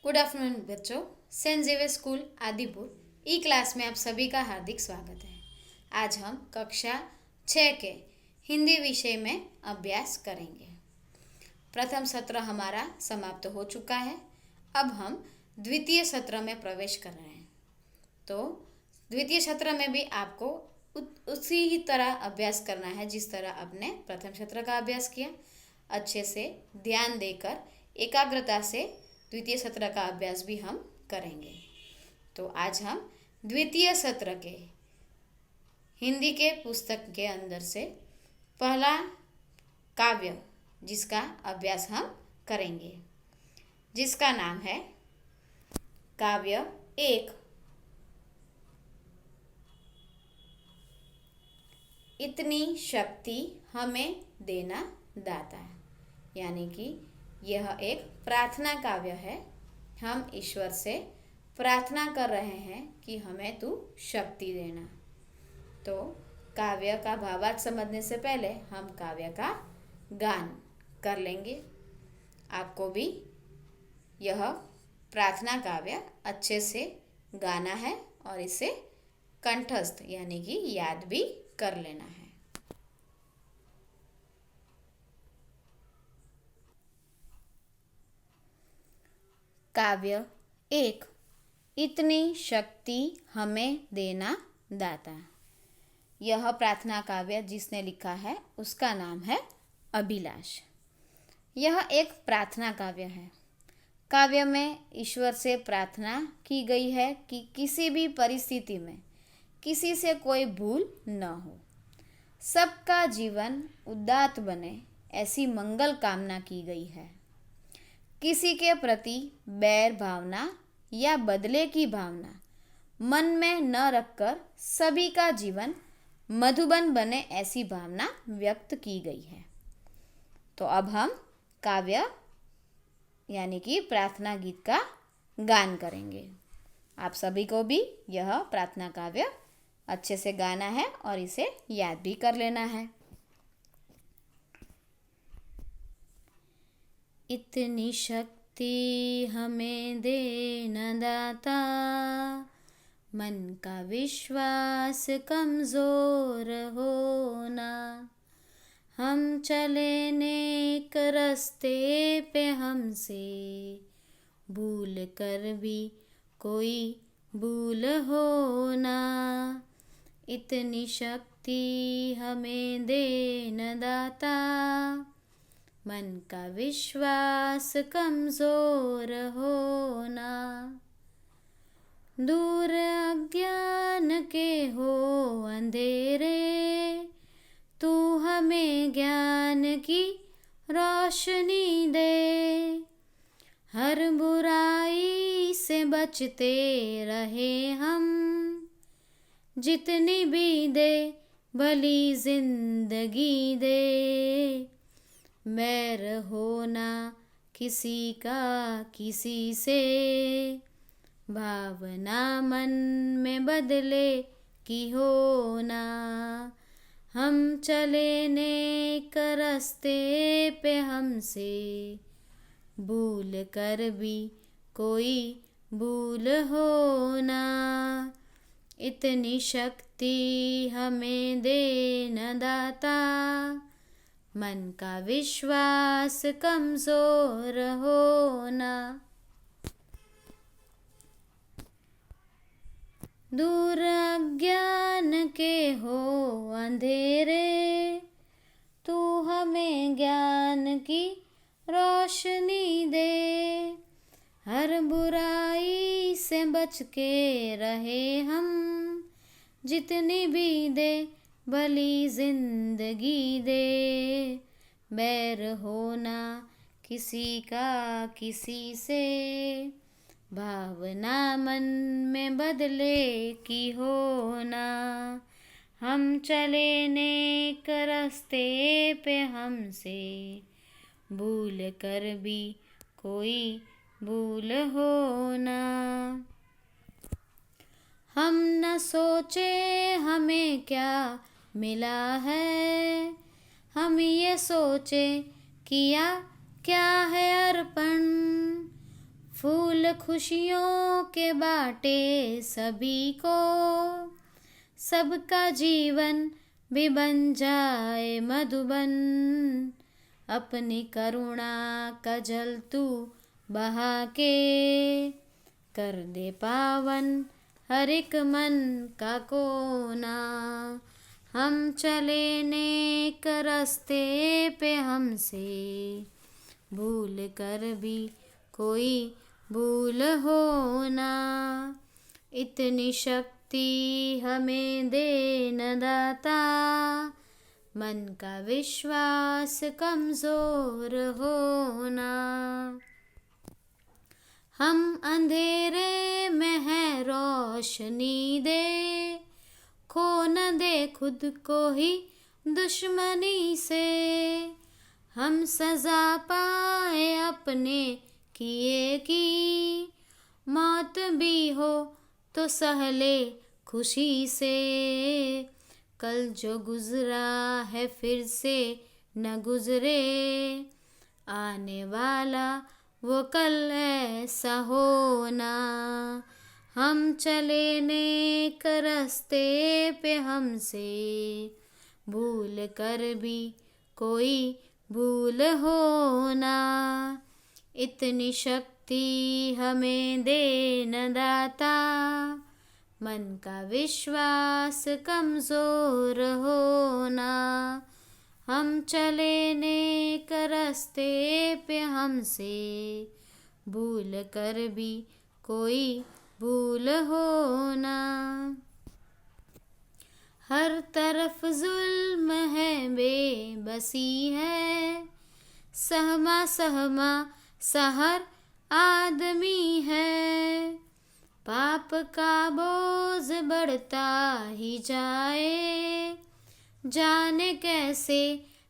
Good afternoon बच्चों। Saint Xavier school Adipur ई class में आप सभी का हार्दिक स्वागत है। आज हम कक्षा 6 के हिंदी विषय में अभ्यास करेंगे। प्रथम सत्र हमारा समाप्त हो चुका है। अब हम द्वितीय सत्र में प्रवेश कर रहे हैं। तो द्वितीय सत्र में भी आपको उसी ही तरह अभ्यास करना है जिस तरह आपने प्रथम सत्र का अभ्यास किया। अच्छे से ध्यान देकर एकाग्रता से द्वितीय सत्र का अभ्यास भी हम करेंगे। तो आज हम द्वितीय सत्र के हिंदी के पुस्तक के अंदर से पहला काव्य जिसका अभ्यास हम करेंगे, जिसका नाम है काव्य एक। इतनी शक्ति हमें देना दाता, यानी कि यह एक प्रार्थना काव्य है। हम ईश्वर से प्रार्थना कर रहे हैं कि हमें तू शक्ति देना। तो काव्य का भावार्थ समझने से पहले हम काव्य का गान कर लेंगे। आपको भी यह प्रार्थना काव्य अच्छे से गाना है और इसे कंठस्थ यानी कि याद भी कर लेना है। काव्य एक। इतनी शक्ति हमें देना दाता। यह प्रार्थना काव्य जिसने लिखा है उसका नाम है अभिलाष। यह एक प्रार्थना काव्य है। काव्य में ईश्वर से प्रार्थना की गई है कि किसी भी परिस्थिति में किसी से कोई भूल न हो, सबका जीवन उदात्त बने, ऐसी मंगल कामना की गई है। किसी के प्रति बैर भावना या बदले की भावना मन में न रखकर सभी का जीवन मधुबन बने, ऐसी भावना व्यक्त की गई है। तो अब हम काव्य यानी कि प्रार्थना गीत का गान करेंगे। आप सभी को भी यह प्रार्थना काव्य अच्छे से गाना है और इसे याद भी कर लेना है। इतनी शक्ति हमें दे न दाता, मन का विश्वास कमजोर होना। हम चले नेक रास्ते पे, हमसे भूल कर भी कोई भूल होना। इतनी शक्ति हमें दे न दाता, मन का विश्वास कमजोर होना। दूर अज्ञान के हो अंधेरे, तू हमें ज्ञान की रोशनी दे। हर बुराई से बचते रहे हम, जितनी भी दे भली जिंदगी दे। बैर होना किसी का किसी से, भावना मन में बदले की होना। हम चले नेक रास्ते पे, हमसे भूल कर भी कोई भूल होना। इतनी शक्ति हमें दे न दाता, मन का विश्वास कमजोर होना। दूर अज्ञान के हो अंधेरे, तू हमें ज्ञान की रोशनी दे। हर बुराई से बच के रहे हम, जितनी भी दे भली जिंदगी दे। बैर होना किसी का किसी से, भावना मन में बदले की होना। हम चले नेक रास्ते पे, हमसे भूल कर भी कोई भूल होना। हम न सोचे हमें क्या मिला है, हम ये सोचे किया क्या है अर्पण। फूल फूल खुशियों के बाटे सभी को, सबका जीवन भी बन जाए मधुबन। अपनी करुणा का जल तू बहा के, कर दे पावन हर एक मन का कोना। हम चले नेक रास्ते पे हमसे भूल कर भी कोई भूल हो ना। इतनी शक्ति हमें दे न दाता, मन का विश्वास कमजोर होना। हम अंधेरे में है रोशनी दे, खो न दे खुद को ही दुश्मनी से। हम सजा पाए अपने किए की, मौत भी हो तो सह ले खुशी से। कल जो गुजरा है फिर से न गुजरे, आने वाला वो कल ऐसा होना। हम चले नेक रास्ते पे हमसे भूल कर भी कोई भूल होना। इतनी शक्ति हमें दे न दाता, मन का विश्वास कमजोर होना। हम चले नेक रास्ते पे हमसे भूल कर भी कोई भूल होना। हर तरफ जुल्म है बेबसी है, सहमा सहमा सहर आदमी है। पाप का बोझ बढ़ता ही जाए, जाने कैसे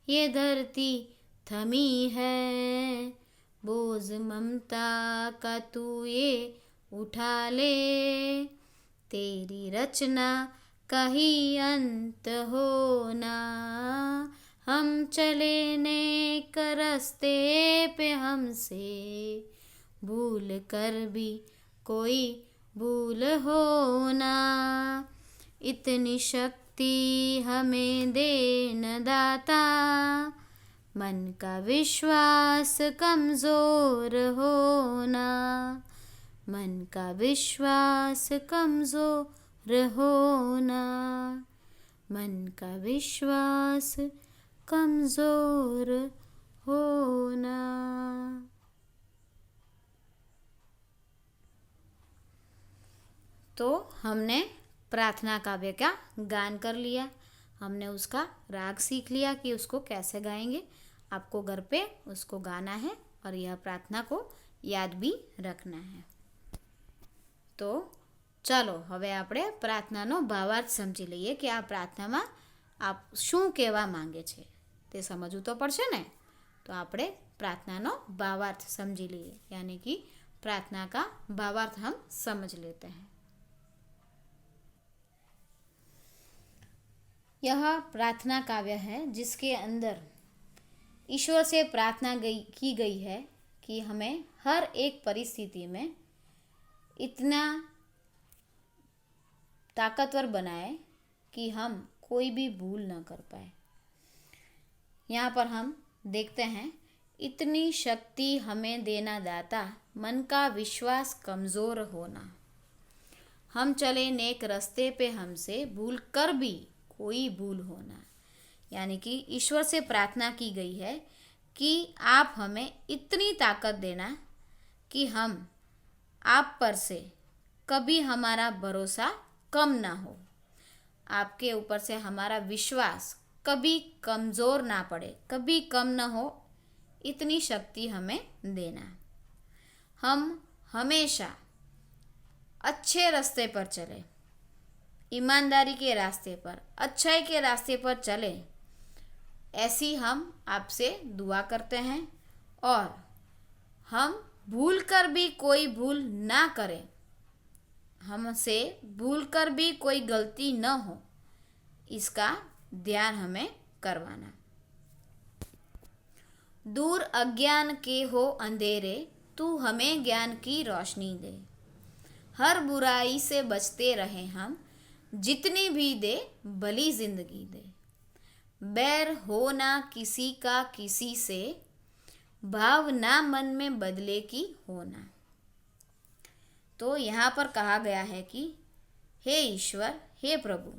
ये धरती थमी है। बोझ ममता का तू ये उठा ले, तेरी रचना का ही अंत होना। हम चले नेक रास्ते पे हमसे भूल कर भी कोई भूल होना। इतनी शक्ति हमें दे न दाता, मन का विश्वास कमजोर होना। मन का विश्वास कमजोर होना। मन का विश्वास कमजोर होना। तो हमने प्रार्थना काव्य का गान कर लिया, हमने उसका राग सीख लिया कि उसको कैसे गाएंगे। आपको घर पे उसको गाना है और यह प्रार्थना को याद भी रखना है। तो ચાલો હવે આપણે પ્રાર્થનાનો ભાવાર્થ સમજી લઈએ કે આ પ્રાર્થનામાં આપ શું કહેવા માંગે છે તે સમજવું તો પડશે ને। તો આપણે પ્રાર્થનાનો ભાવાર્થ સમજી લઈએ, यानी कि प्रार्थना का भावार्थ हम समझ लेते हैं। यह प्रार्थना काव्य है जिसके अंदर ईश्वर से प्रार्थना की गई है कि हमें हर एक परिस्थिति में इतना ताकतवर बनाए कि हम कोई भी भूल न कर पाए। यहाँ पर हम देखते हैं, इतनी शक्ति हमें देना दाता, मन का विश्वास कमज़ोर होना। हम चले नेक रास्ते पे हमसे भूल कर भी कोई भूल होना। यानी कि ईश्वर से प्रार्थना की गई है कि आप हमें इतनी ताकत देना कि हम आप पर से कभी हमारा भरोसा कम ना हो, आपके ऊपर से हमारा विश्वास कभी कमज़ोर ना पड़े, कभी कम ना हो, इतनी शक्ति हमें देना। हम हमेशा अच्छे रास्ते पर चले, ईमानदारी के रास्ते पर, अच्छाई के रास्ते पर चले, ऐसी हम आपसे दुआ करते हैं। और हम भूल कर भी कोई भूल ना करें, हमसे भूल कर भी कोई गलती न हो, इसका ध्यान हमें करवाना। दूर अज्ञान के हो अंधेरे, तू हमें ज्ञान की रोशनी दे। हर बुराई से बचते रहे हम, जितनी भी दे भली जिंदगी दे। बैर हो ना किसी का किसी से, भाव ना मन में बदले की होना। तो यहाँ पर कहा गया है कि हे ईश्वर, हे प्रभु,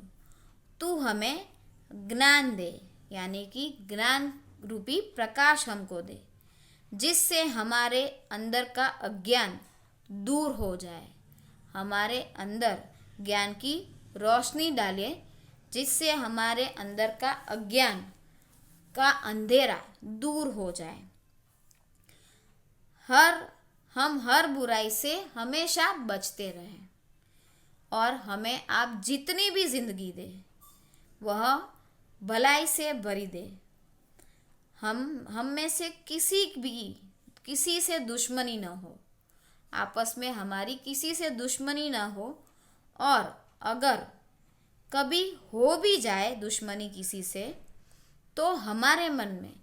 तू हमें ज्ञान दे, यानी कि ज्ञान रूपी प्रकाश हमको दे, जिससे हमारे अंदर का अज्ञान दूर हो जाए। हमारे अंदर ज्ञान की रोशनी डाले, जिससे हमारे अंदर का अज्ञान का अंधेरा दूर हो जाए। हम हर बुराई से हमेशा बचते रहें और हमें आप जितनी भी जिंदगी दे वह भलाई से भरी दे। हम में से किसी से दुश्मनी न हो, आपस में हमारी किसी से दुश्मनी न हो, और अगर कभी हो भी जाए दुश्मनी किसी से, तो हमारे मन में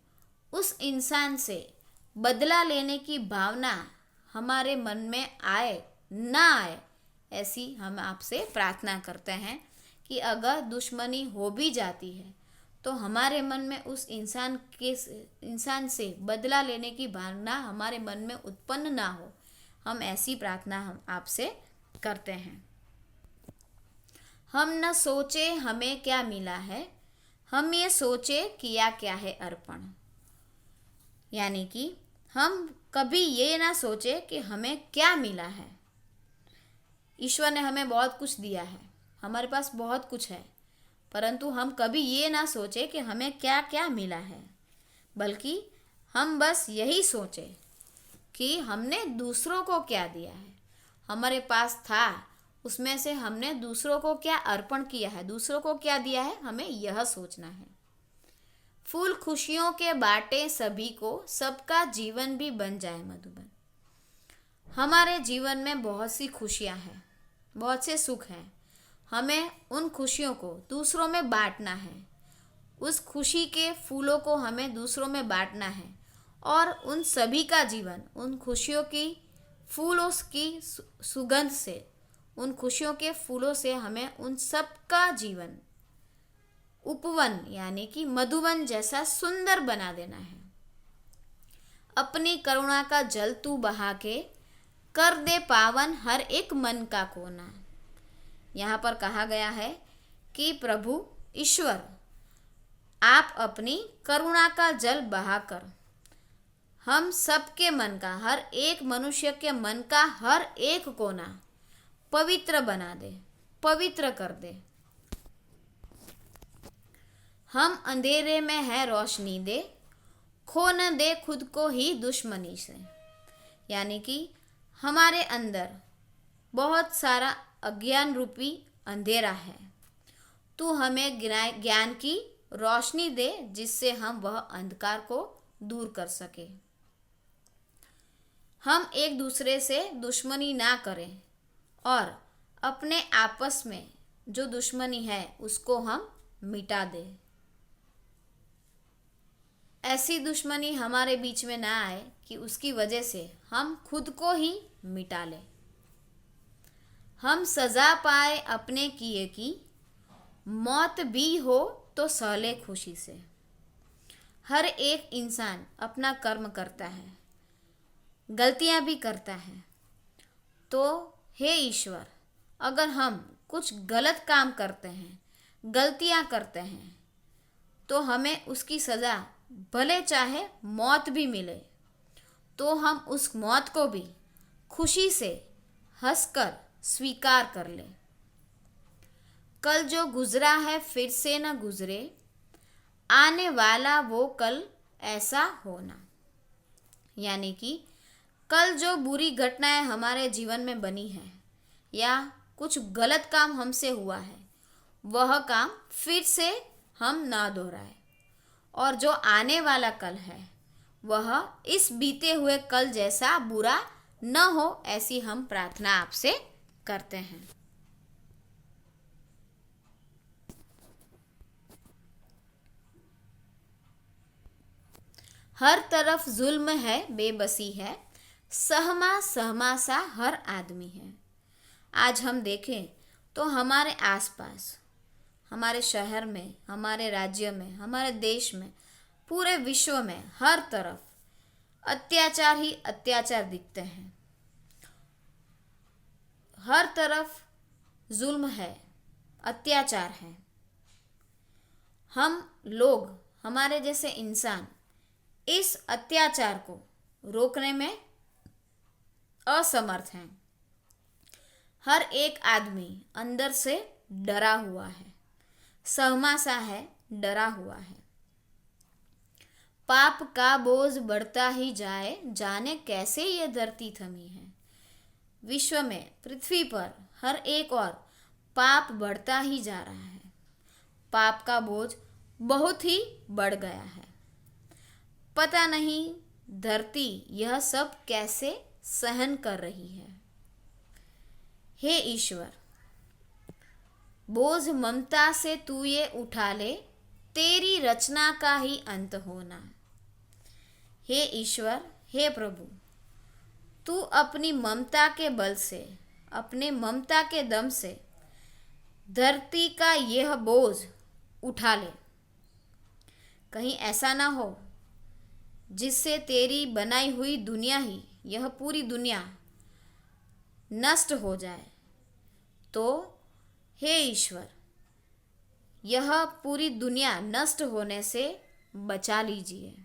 उस इंसान से बदला लेने की भावना हमारे मन में आए ना आए, ऐसी हम आपसे प्रार्थना करते हैं कि अगर दुश्मनी हो भी जाती है तो हमारे मन में उस इंसान से बदला लेने की भावना हमारे मन में उत्पन्न ना हो। हम ऐसी प्रार्थना हम आपसे करते हैं। हम न सोचे हमें क्या मिला है, हम ये सोचे किया क्या है अर्पण। यानी कि हम कभी ये ना सोचे कि हमें क्या मिला है। ईश्वर ने हमें बहुत कुछ दिया है, हमारे पास बहुत कुछ है, परंतु हम कभी ये ना सोचे कि हमें क्या क्या मिला है, बल्कि हम बस यही सोचे कि हमने दूसरों को क्या दिया है। हमारे पास था, उसमें से हमने दूसरों को क्या अर्पण किया है, दूसरों को क्या दिया है, हमें यह सोचना है। फूल खुशियों के बाटे सभी को, सबका जीवन भी बन जाए मधुबन। हमारे जीवन में बहुत सी खुशियां हैं, बहुत से सुख हैं, हमें उन खुशियों को दूसरों में बांटना है। उस खुशी के फूलों को हमें दूसरों में बांटना है, और उन सभी का जीवन उन खुशियों की फूलों की सुगंध से, उन खुशियों के फूलों से हमें उन सब का जीवन उपवन यानी कि मधुवन जैसा सुंदर बना देना है। अपनी करुणा का जल तू बहा के, कर दे पावन हर एक मन का कोना। यहाँ पर कहा गया है कि प्रभु ईश्वर, आप अपनी करुणा का जल बहाकर हम सबके मन का, हर एक मनुष्य के मन का हर एक कोना पवित्र बना दे, पवित्र कर दे। हम अंधेरे में है रोशनी दे, खो न दे खुद को ही दुश्मनी से। यानी कि हमारे अंदर बहुत सारा अज्ञान रूपी अंधेरा है, तू हमें ज्ञान की रोशनी दे, जिससे हम वह अंधकार को दूर कर सके। हम एक दूसरे से दुश्मनी ना करें और अपने आपस में जो दुश्मनी है उसको हम मिटा दें। ऐसी दुश्मनी हमारे बीच में ना आए कि उसकी वजह से हम खुद को ही मिटा लें। हम सजा पाए अपने किए की, मौत भी हो तो सहले खुशी से। हर एक इंसान अपना कर्म करता है, गलतियां भी करता है। तो हे ईश्वर, अगर हम कुछ गलत काम करते हैं, गलतियां करते हैं, तो हमें उसकी सज़ा भले चाहे मौत भी मिले, तो हम उस मौत को भी खुशी से हंसकर स्वीकार कर ले। कल जो गुजरा है फिर से न गुजरे, आने वाला वो कल ऐसा होना। यानी कि कल जो बुरी घटनाएं हमारे जीवन में बनी है या कुछ गलत काम हमसे हुआ है, वह काम फिर से हम ना दोहराए, और जो आने वाला कल है वह इस बीते हुए कल जैसा बुरा न हो, ऐसी हम प्रार्थना आपसे करते हैं। हर तरफ जुल्म है, बेबसी है, सहमा सहमा सा हर आदमी है। आज हम देखें तो हमारे आसपास, हमारे शहर में, हमारे राज्य में, हमारे देश में, पूरे विश्व में हर तरफ अत्याचार ही अत्याचार दिखते हैं। हर तरफ जुल्म है, अत्याचार है। हम लोग, हमारे जैसे इंसान इस अत्याचार को रोकने में असमर्थ हैं। हर एक आदमी अंदर से डरा हुआ है, सहमा सा है, डरा हुआ है। पाप का बोझ बढ़ता ही जाए, जाने कैसे ये धरती थमी है। विश्व में, पृथ्वी पर हर एक और पाप बढ़ता ही जा रहा है। पाप का बोझ बहुत ही बढ़ गया है। पता नहीं धरती यह सब कैसे सहन कर रही है। हे ईश्वर, बोझ ममता से तू ये उठा ले, तेरी रचना का ही अंत होना। हे ईश्वर, हे प्रभु, तू अपनी ममता के बल से, अपने ममता के दम से धरती का यह बोझ उठा ले। कहीं ऐसा ना हो जिससे तेरी बनाई हुई दुनिया ही, यह पूरी दुनिया नष्ट हो जाए। तो हे ईश्वर, यह पूरी दुनिया नष्ट होने से बचा लीजिए।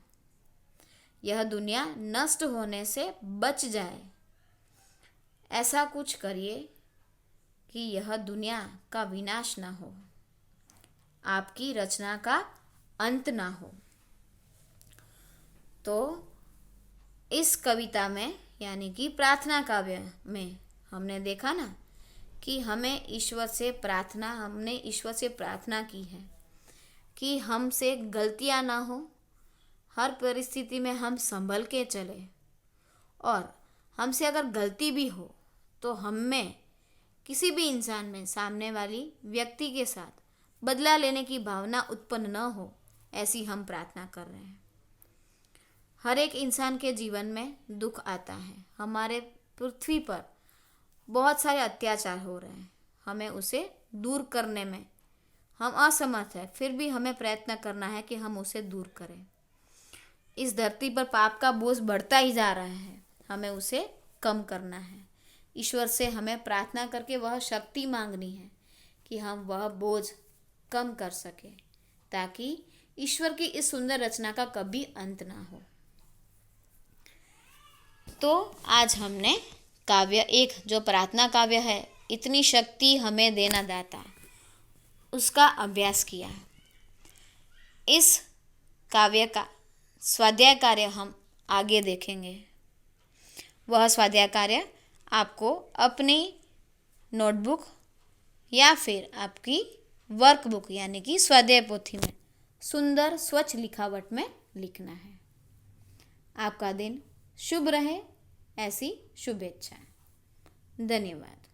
यह दुनिया नष्ट होने से बच जाए। ऐसा कुछ करिए कि यह दुनिया का विनाश ना हो, आपकी रचना का अंत ना हो। तो इस कविता में, यानी कि प्रार्थना काव्य में, हमने देखा ना कि हमने ईश्वर से प्रार्थना की है कि हमसे गलतियां ना हो, हर परिस्थिति में हम संभल के चले, और हमसे अगर गलती भी हो तो हमें, किसी भी इंसान में, सामने वाली व्यक्ति के साथ बदला लेने की भावना उत्पन्न न हो, ऐसी हम प्रार्थना कर रहे हैं। हर एक इंसान के जीवन में दुख आता है। हमारे पृथ्वी पर बहुत सारे अत्याचार हो रहे हैं, हमें उसे दूर करने में हम असमर्थ हैं। फिर भी हमें प्रयत्न करना है कि हम उसे दूर करें। इस धरती पर पाप का बोझ बढ़ता ही जा रहा है, हमें उसे कम करना है। ईश्वर से हमें प्रार्थना करके वह शक्ति मांगनी है कि हम वह बोझ कम कर सके, ताकि ईश्वर की इस सुंदर रचना का कभी अंत ना हो। तो आज हमने काव्य 1, जो प्रार्थना काव्य है, इतनी शक्ति हमें देना दाता, उसका अभ्यास किया। इस काव्य का स्वाध्याय कार्य हम आगे देखेंगे। वह स्वाध्याय कार्य आपको अपनी नोटबुक या फिर आपकी वर्कबुक, यानी कि स्वाध्याय पोथी में सुंदर स्वच्छ लिखावट में लिखना है। आपका दिन शुभ रहे, ऐसी शुभेच्छा। धन्यवाद।